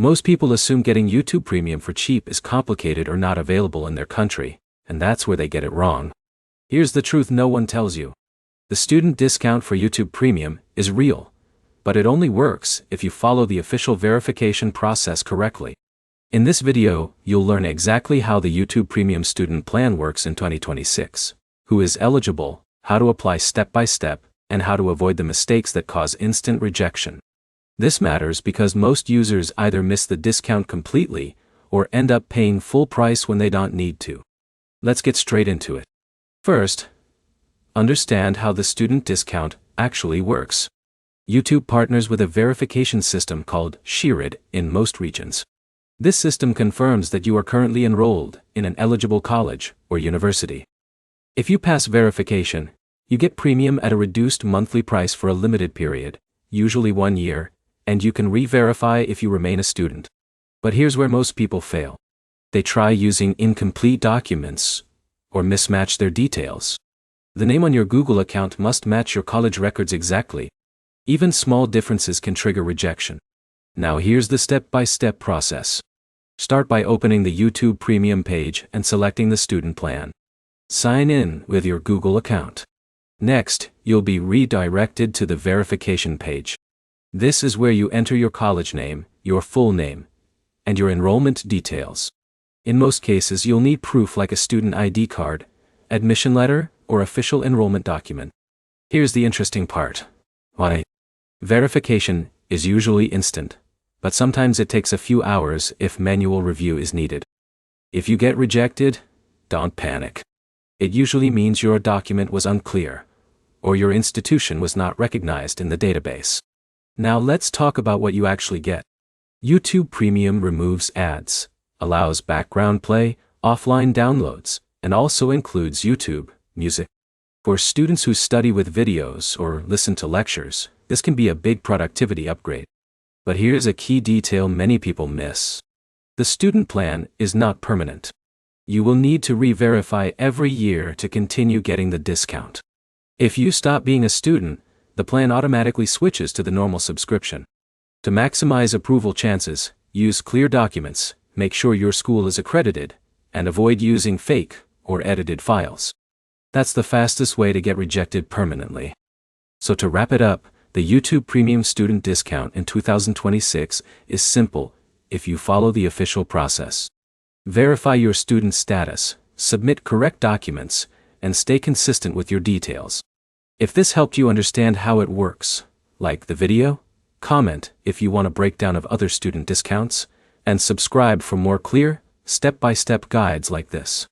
Most people assume getting YouTube Premium for cheap is complicated or not available in their country, and that's where they get it wrong. Here's the truth no one tells you. The student discount for YouTube Premium is real, but it only works if you follow the official verification process correctly. In this video, you'll learn exactly how the YouTube Premium student plan works in 2026, who is eligible, how to apply step by step, and how to avoid the mistakes that cause instant rejection. This matters because most users either miss the discount completely or end up paying full price when they don't need to. Let's get straight into it. First, understand how the student discount actually works. YouTube partners with a verification system called SHIRID in most regions. This system confirms that you are currently enrolled in an eligible college or university. If you pass verification, you get premium at a reduced monthly price for a limited period, usually 1 year, and you can re-verify if you remain a student. But here's where most people fail. They try using incomplete documents or mismatch their details. The name on your Google account must match your college records exactly. Even small differences can trigger rejection. Now here's the step-by-step process. Start by opening the YouTube Premium page and selecting the student plan. Sign in with your Google account. Next, you'll be redirected to the verification page. This is where you enter your college name, your full name, and your enrollment details. In most cases, you'll need proof like a student ID card, admission letter, or official enrollment document. Here's the interesting part. Why? Verification is usually instant, but sometimes it takes a few hours if manual review is needed. If you get rejected, don't panic. It usually means your document was unclear, or your institution was not recognized in the database. Now let's talk about what you actually get. YouTube Premium removes ads, allows background play, offline downloads, and also includes YouTube Music. For students who study with videos or listen to lectures, this can be a big productivity upgrade. But here's a key detail many people miss. The student plan is not permanent. You will need to re-verify every year to continue getting the discount. If you stop being a student, the plan automatically switches to the normal subscription. To maximize approval chances, use clear documents, make sure your school is accredited, and avoid using fake or edited files. That's the fastest way to get rejected permanently. So to wrap it up, the YouTube Premium student discount in 2026 is simple if you follow the official process. Verify your student status, submit correct documents, and stay consistent with your details. If this helped you understand how it works, like the video, comment if you want a breakdown of other student discounts, and subscribe for more clear, step-by-step guides like this.